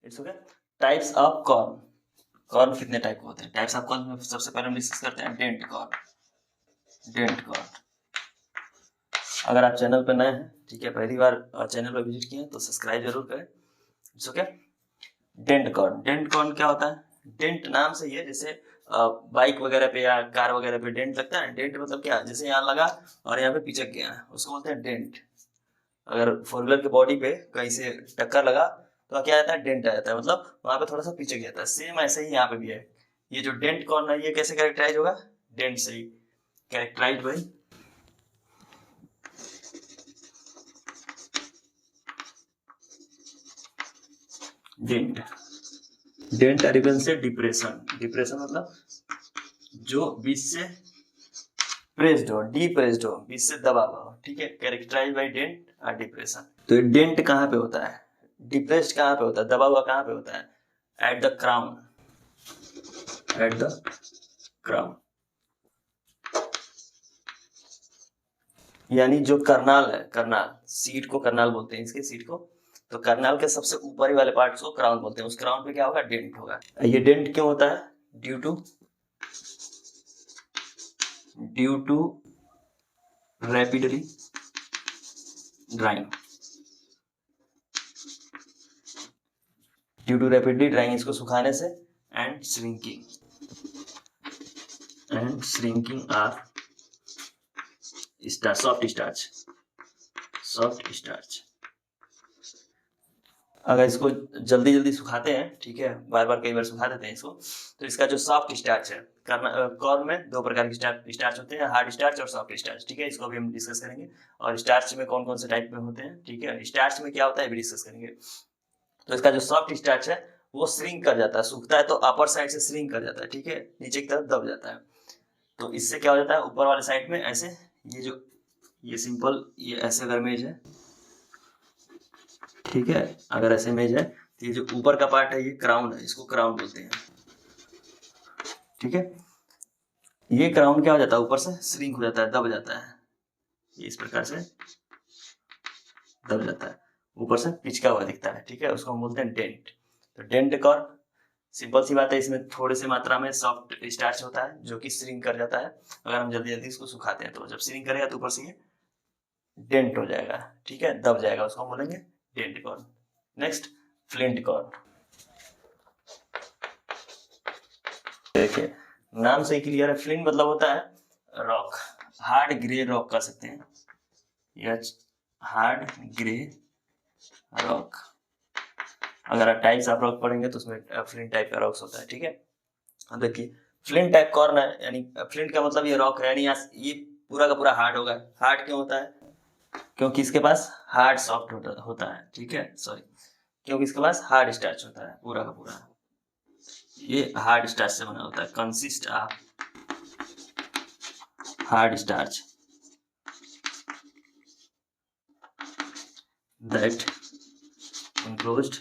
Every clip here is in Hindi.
It's okay. Types of corn, corn कितने टाइप के होते हैं? टाइप्स ऑफ कॉर्न में सबसे पहले हम डिस्कस करते हैं डेंट कॉर्न। डेंट कॉर्न, अगर आप चैनल पर नए हैं, ठीक है, पहली बार चैनल पर विजिट किए हैं तो सब्सक्राइब जरूर करें। It's okay. Dent corn, dent corn क्या होता है? डेंट नाम से ही है, जैसे बाइक वगैरह पे या कार वगैरह पे डेंट लगता है। डेंट मतलब क्या, जैसे यहाँ लगा और यहाँ पे पिचक गया, उसको बोलते हैं डेंट। अगर फोर व्हीलर के बॉडी पे कहीं से टक्कर लगा तो क्या आता है? डेंट आ जाता है, मतलब वहां पे थोड़ा सा पिचक जाता है। सेम ऐसे ही यहाँ पे भी है। ये जो डेंट कॉर्न है ये कैसे कैरेक्टराइज होगा? डेंट से ही characterise by dent. Dent reference से डिप्रेशन, डिप्रेशन मतलब जो बीच से प्रेस्ड हो, डीप्रेस्ड हो, बीच से दबा हुआ हो, ठीक है, कैरेक्टराइज बाई डेंट और डिप्रेशन। तो ये डेंट कहाँ पे होता है? डिप्रेस्ड कहाँ पे होता है? दबा हुआ कहाँ पे होता है? At the crown, at the crown, यानी जो करनाल है, करनाल सीट को करनाल बोलते हैं, इसके सीट को, तो करनाल के सबसे ऊपरी वाले पार्ट को क्राउन बोलते हैं। उस क्राउन पे क्या होगा? डेंट होगा। ये डेंट क्यों होता है? Due to rapidly drying, due to rapidly drying, इसको सुखाने से, and shrinking, and shrinking of starch, soft starch, soft starch. अगर इसको जल्दी जल्दी सुखाते हैं, ठीक है, बार बार कई बार सुखा देते हैं इसको, तो इसका जो सॉफ्ट स्टार्च है, कॉर्न में दो प्रकार के स्टार्च होते हैं, हार्ड स्टार्च और सॉफ्ट स्टार्च, ठीक है, इसको भी हम डिस्कस करेंगे। और स्टार्च में कौन कौन से टाइप में होते हैं, ठीक है, स्टार्च में क्या होता है भी डिस्कस करेंगे। तो इसका जो सॉफ्ट स्टार्च है वो श्रिंक कर जाता है, सूखता है तो अपर साइड से श्रिंक कर जाता है, ठीक है, नीचे की तरफ दब जाता है। तो इससे क्या हो जाता है? ऊपर वाले साइड में ऐसे, ये जो ये सिंपल ये ऐसे अगर इमेज है, ठीक है, अगर ऐसे इमेज है तो ये जो ऊपर का पार्ट है ये क्राउन है, इसको क्राउन बोलते हैं, ठीक है। ये क्राउन क्या हो जाता है? ऊपर से श्रिंक हो जाता है, दब जाता है, ये इस प्रकार से दब जाता है, ऊपर से पिचका हुआ दिखता है, ठीक है, उसको हम बोलते हैं डेंट। तो डेंट कॉर्न, सिंपल सी बात है, इसमें थोड़े से मात्रा में सॉफ्ट स्टार्च होता है जो कि श्रिंक कर जाता है अगर हम जल्दी जल्दी इसको सुखाते हैं। तो जब श्रिंक करेगा तो ऊपर से ये डेंट हो जाएगा, ठीक है, दब जाएगा, उसको हम बोलेंगे dent corn. Next, flint corn. देखिए नाम से ही क्लियर है, फ्लिंट मतलब होता है रॉक, हार्ड ग्रे रॉक कह सकते हैं, या हार्ड ग्रे रॉक। अगर आप टाइप्स ऑफ रॉक पढ़ेंगे तो उसमें फ्लिंट टाइप का रॉक्स होता है, ठीक है। अब देखिए फ्लिंट टाइप कॉर्न है, यानी फ्लिंट का मतलब ये रॉक है, यानी ये पूरा का पूरा हार्ड होगा। हार्ड क्यों होता है? क्योंकि इसके पास हार्ड सॉफ्ट होता है, ठीक है, सॉरी, क्योंकि इसके पास हार्ड स्टार्च होता है पूरा का पूरा, ये हार्ड स्टार्च से बना होता है, consist of hard starch that enclosed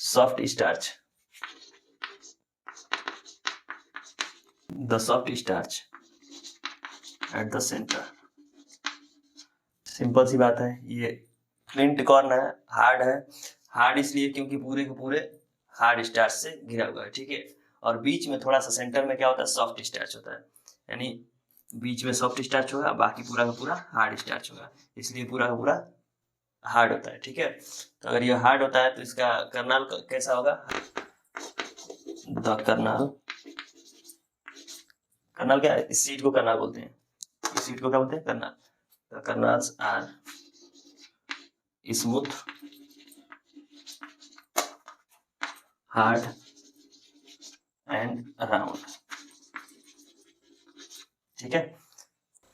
soft starch, the soft starch at the center। Simple सी बात है, ये फ्लिंट कॉर्न है, हार्ड है। हार्ड इसलिए क्योंकि पूरे के पूरे हार्ड स्टार्च से घिरा हुआ है, ठीक है, और बीच में थोड़ा सा सेंटर में क्या होता है? सॉफ्ट स्टार्च होता है, यानी बीच में सॉफ्ट स्टार्च होगा, बाकी पूरा का पूरा हार्ड स्टार्च होगा, इसलिए पूरा का पूरा हार्ड होता है, ठीक है। तो अगर ये हार्ड होता है तो इसका कर्नल कैसा होगा? द कर्नल, कर्नल क्या है? इस सीट को कर्नल बोलते हैं, इस सीट को क्या बोलते हैं? Kernel. The kernels are smooth, hard and round, ठीक है।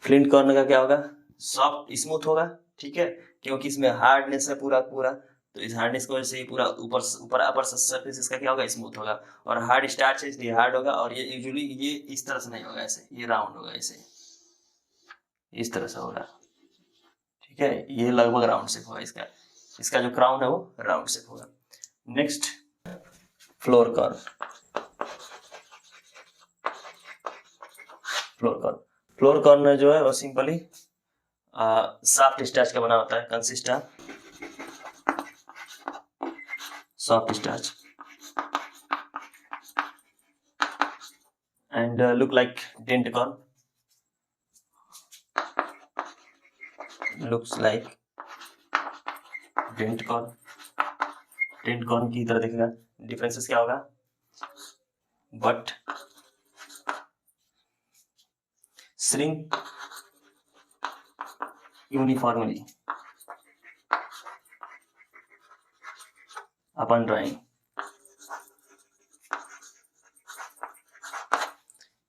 फ्लिंट कॉर्न का क्या होगा? सॉफ्ट स्मूथ होगा, ठीक है, क्योंकि इसमें हार्डनेस है पूरा पूरा, तो इस हार्डनेस की वजह से पूरा ऊपर ऊपर अपर सरफेस इसका क्या होगा? स्मूथ होगा, और हार्ड स्टार्च है इसलिए हार्ड होगा, और ये यूजुअली ये इस तरह से नहीं होगा, ऐसे ये राउंड होगा, ऐसे इस तरह से होगा, ठीक है, ये लगभग राउंड शेप होगा इसका, इसका जो क्राउन है वो राउंड शेप होगा। Next, floor corn. Floor corn, floor corn जो है वो सिंपली सॉफ्ट स्टार्च का बना होता है, consist of soft starch, and look like dent corn, looks like dent corn, dent corn की तरह दिखेगा। डिफरेंसेस क्या होगा? But shrink uniformly upon drying,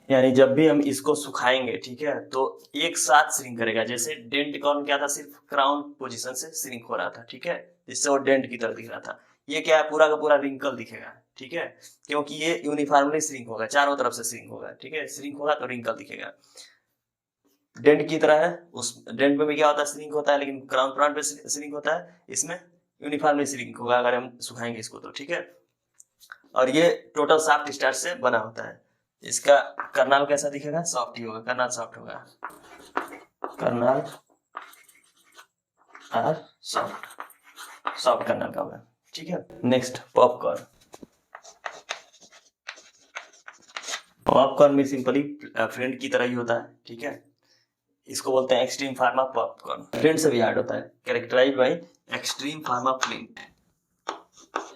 यानी जब भी हम इसको सुखाएंगे, ठीक है, तो एक साथ श्रिंक करेगा। जैसे डेंट कॉर्न क्या था, सिर्फ क्राउन पोजीशन से श्रिंक हो रहा था, ठीक है, जिससे वो डेंट की तरह दिख रहा था। ये क्या है, पूरा का पूरा रिंकल दिखेगा, ठीक है, क्योंकि ये यूनिफॉर्मली श्रिंक होगा, चारों तरफ से श्रिंक होगा, ठीक है, श्रिंक होगा तो रिंकल दिखेगा। डेंट की तरह है, उस डेंट में भी क्या होता है, श्रिंक होता है, लेकिन क्राउन प्लांट पे श्रिंक होता है, इसमें यूनिफॉर्मली श्रिंक होगा अगर हम सुखाएंगे इसको तो, ठीक है। और ये टोटल सॉफ्ट स्टार्च से बना होता है। इसका कर्नल कैसा दिखेगा? सॉफ्ट ही होगा, कर्नल सॉफ्ट होगा, कर्नल और सॉफ्ट, सॉफ्ट कर्नल का होगा, ठीक है। Next popcorn. पॉपकॉर्न भी सिंपली फ्लिंट की तरह ही होता है, ठीक है। इसको बोलते हैं extreme form of popcorn. Flint से भी हार्ड होता है, characterised by extreme form of flint,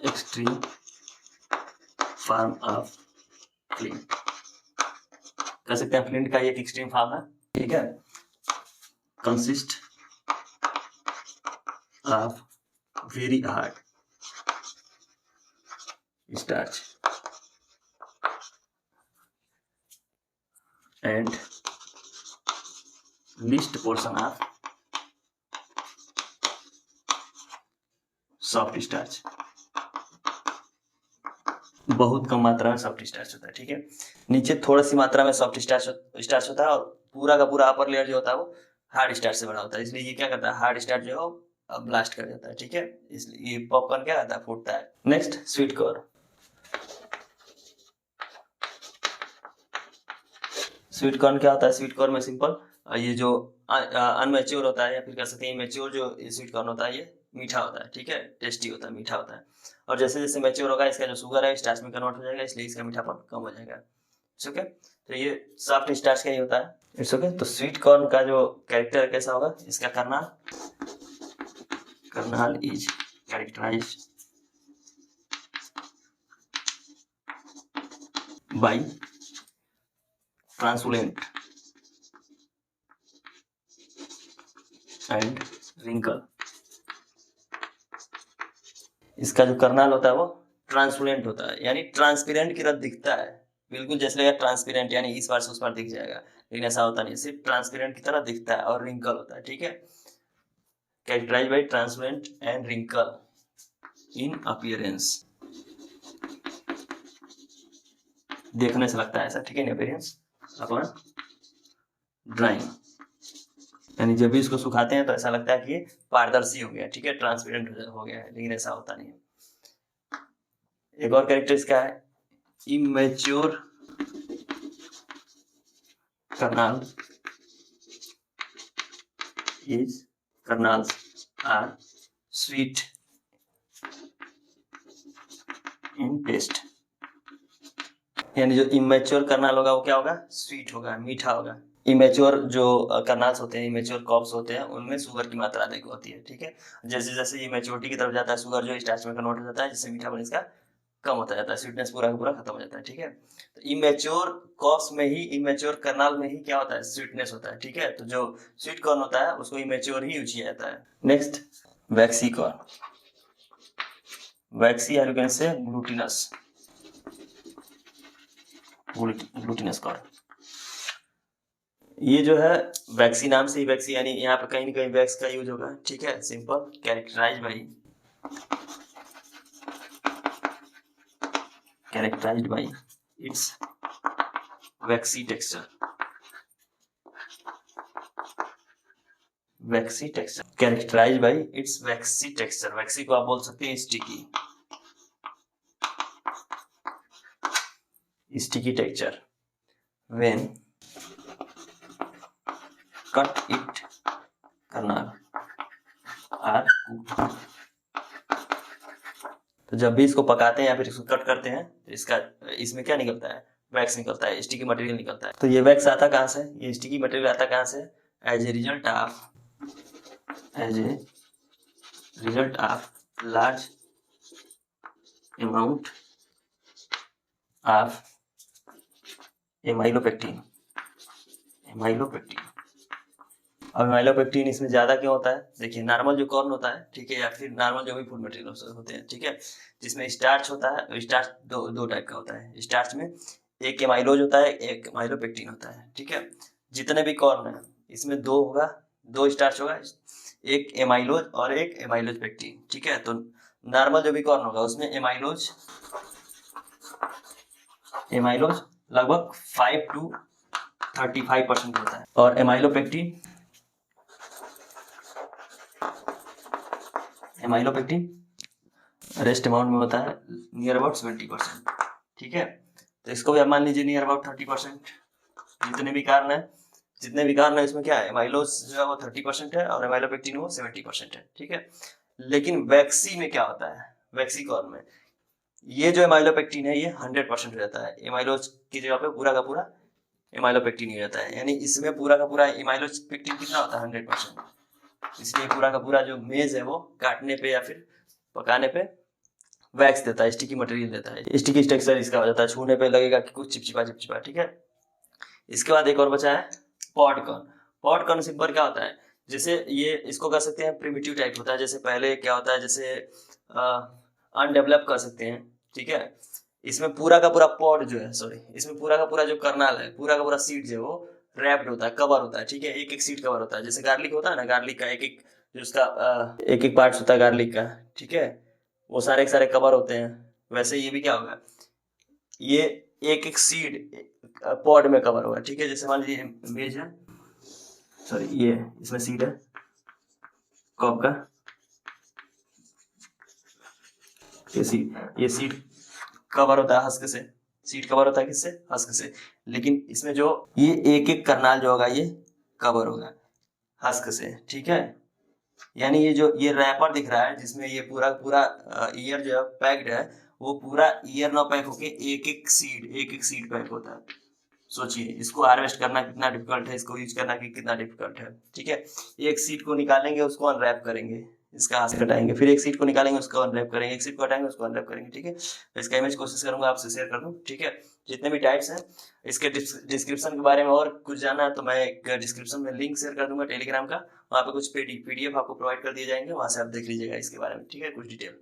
extreme form of flint कह सकते हैं। फ्लिंट का एक एक्सट्रीम फार्म है, ठीक है, consist of very hard starch and least portion of soft starch. बहुत कम मात्रा में सॉफ्ट स्टार्च होता है, ठीक है। नीचे थोड़ी सी मात्रा में सॉफ्ट स्टार्च होता है, और पूरा का पूरा अपर लेयर जो होता है वो हार्ड स्टार्च से बना होता है। इसलिए ये क्या करता है, हार्ड स्टार्च जो है ब्लास्ट कर देता है, ठीक है। इसलिए ये पॉपकॉर्न क्या करता है, फूटता है। Next sweet corn. Sweet corn क्या होता है? स्वीट कॉर्न में सिंपल ये जो अनमेच्योर होता है, या फिर कह सकते हैं मेच्योर जो स्वीट कॉर्न होता है, ये मीठा होता है, ठीक है, टेस्टी होता है, मीठा होता है। और जैसे जैसे मैच्योर होगा, इसका जो शुगर है स्टार्च में कन्वर्ट हो जाएगा, इसलिए इसका मीठापन कम हो जाएगा। It's okay. तो ये सॉफ्ट स्टार्च का ही होता है। It's okay. तो स्वीट कॉर्न का जो कैरेक्टर कैसा होगा, इसका kernel is characterised by translucent and wrinkle. इसका जो कर्नल होता है वो ट्रांसपेरेंट होता है, यानी ट्रांसपेरेंट की तरह दिखता है, बिल्कुल जैसे लगेगा ट्रांसपेरेंट, यानी इस बार से उस बार दिख जाएगा, लेकिन ऐसा होता नहीं, सिर्फ ट्रांसपेरेंट की तरह दिखता है और रिंकल होता है, ठीक है। Characterised by transparent and wrinkle in appearance. देखने से लगता है ऐसा, ठीक है, इन अपीयरेंस अपन ड्राइंग, यानी जब भी इसको सुखाते हैं तो ऐसा लगता है कि ये पारदर्शी हो गया, ठीक है, ट्रांसपेरेंट हो गया है, लेकिन ऐसा होता नहीं है। एक और कैरेक्टर इसका है immature kernel is kernels are sweet in taste, यानी जो इमेच्योर कर्नल होगा वो क्या होगा, स्वीट होगा, मीठा होगा। इमेच्योर जो कर्नल्स होते हैं, इमेच्योर कॉप्स होते हैं, उनमें शुगर की मात्रा अधिक होती है, ठीक है। जैसे जैसे इमेच्योरिटी की तरफ जाता है, शुगर जो स्टार्च में कन्वर्ट हो जाता है, जिससे मीठापन इसका कम होता जाता है, स्वीटनेस पूरा का पूरा खत्म हो जाता है, ठीक है। तो इमेच्योर कॉप्स में ही, इमेच्योर कर्नल में ही क्या होता है, स्वीटनेस होता है, ठीक है। तो जो स्वीट कॉर्न होता है उसको इमेच्योर ही यूज किया जाता है। नेक्स्ट वैक्सी कॉर्न। वैक्सी या you can say glutinous, glutinous corn. ये जो है वैक्सी नाम से ही वैक्सी, यानी यहाँ पे कहीं ना कहीं वैक्स का यूज होगा, ठीक है। Simple characterised by its waxy texture, waxy texture, characterised by its waxy texture. Waxy को आप बोल सकते हैं sticky, sticky texture when cut it kernel or cooked. तो जब भी इसको पकाते हैं या फिर इसको कट करते हैं तो इसमें क्या निकलता है, वैक्स निकलता है, स्टिकी मटेरियल निकलता है। तो ये वैक्स आता कहाँ से, ये स्टिकी मटेरियल आता कहाँ से, as a result of large amount of amylopectin. अब एमाइलोपेक्टिन इसमें ज़्यादा क्यों होता है, देखिए नॉर्मल जो कॉर्न होता है, ठीक है, या फिर नॉर्मल जो भी फूड मटेरियल होते हैं, ठीक है, जिसमें स्टार्च होता है, स्टार्च दो टाइप का होता है। स्टार्च में एक एमाइलोज होता है, एक एमाइलोपेक्टिन होता है, ठीक है। जितने भी कॉर्न है इसमें दो स्टार्च होगा, एक एमाइलोज और एक एमाइलोज पेक्टिन, ठीक है। तो नॉर्मल जो भी कॉर्न होगा उसमें एमाइलोज लगभग 5 to 35% होता है, और एमाइलोपेक्टिन रेस्ट अमाउंट में होता है नियर अबाउट 70%, ठीक है। तो इसको भी आप मान लीजिए नियर अबाउट 30%। जितने भी कारण है इसमें क्या है, एमाइलोज जो है वो 30% है और एमाइलोपेक्टिन वो 70% है, ठीक है। लेकिन वैक्सी में क्या होता है, वैक्सी कॉर्न में ये जो एमाइलोपेक्टिन है ये 100% हो जाता है, एमाइलोज की जगह पे पूरा का पूरा एमाइलोपेक्टिन हो जाता है, यानी इसमें पूरा का पूरा एमाइलोपेक्टिन कितना होता है, 100%। इसलिए पूरा का पूरा जो मेज है वो काटने पे या फिर पकाने पे वैक्स देता है, स्टिकी मटेरियल देता है, स्टिकी टेक्सचर इसका हो जाता है, छूने पे लगेगा कि कुछ चिपचिपा, ठीक है। इसके बाद एक और बचा है पॉडकॉर्न सिंपल क्या होता है, जैसे ये इसको कर सकते हैं प्रिमिटिव टाइप होता है, जैसे पहले क्या होता है, जैसे अनडेवलप कर सकते हैं, ठीक है। इसमें पूरा का पूरा पॉड जो है, इसमें पूरा का पूरा जो कर्नल है, पूरा का पूरा सीड जो है वो रैप्ड होता है, कवर होता है, ठीक है। एक सीड कवर होता है, जैसे गार्लिक होता है ना, गार्लिक का एक जो उसका एक पार्ट होता है गार्लिक का, ठीक है, वो सारे के सारे कवर होते हैं। वैसे ये भी क्या होगा, ये एक सीड पॉड में कवर होगा, ठीक है। जैसे मान लीजिए मेज है, ये इसमें सीड है कॉप का, ये सीड कवर होता है हस्क से, सीड कवर होता है किससे, हस्क से। लेकिन इसमें जो ये एक कर्नाल जो होगा ये कवर होगा हस्क से, ठीक है। यानी ये रैपर दिख रहा है जिसमें ये पूरा ईयर जो है पैक्ड है, वो पूरा ईयर ना पैक होके एक सीड पैक होता है। सोचिए इसको हार्वेस्ट करना कितना डिफिकल्ट है, इसको यूज करना कितना डिफिकल्ट है, ठीक है। एक सीड को निकालेंगे, उसको अनरैप करेंगे, इसका हाथ कटाएंगे, फिर एक सीट को निकालेंगे, उसको अनरैप करेंगे, एक सीट को हटाएंगे, उसको अनरैप करेंगे, ठीक है। तो इसका इमेज कोशिश करूंगा आपसे शेयर कर दूं, ठीक है। जितने भी टाइप्स हैं इसके डिस्क्रिप्शन के बारे में और कुछ जानना है तो मैं एक डिस्क्रिप्शन में लिंक शेयर कर दूंगा टेलीग्राम का, वहाँ पे कुछ पीडीएफ आपको प्रोवाइड कर दिए जाएंगे, वहाँ से आप देख लीजिएगा इसके बारे में, ठीक है, कुछ डिटेल।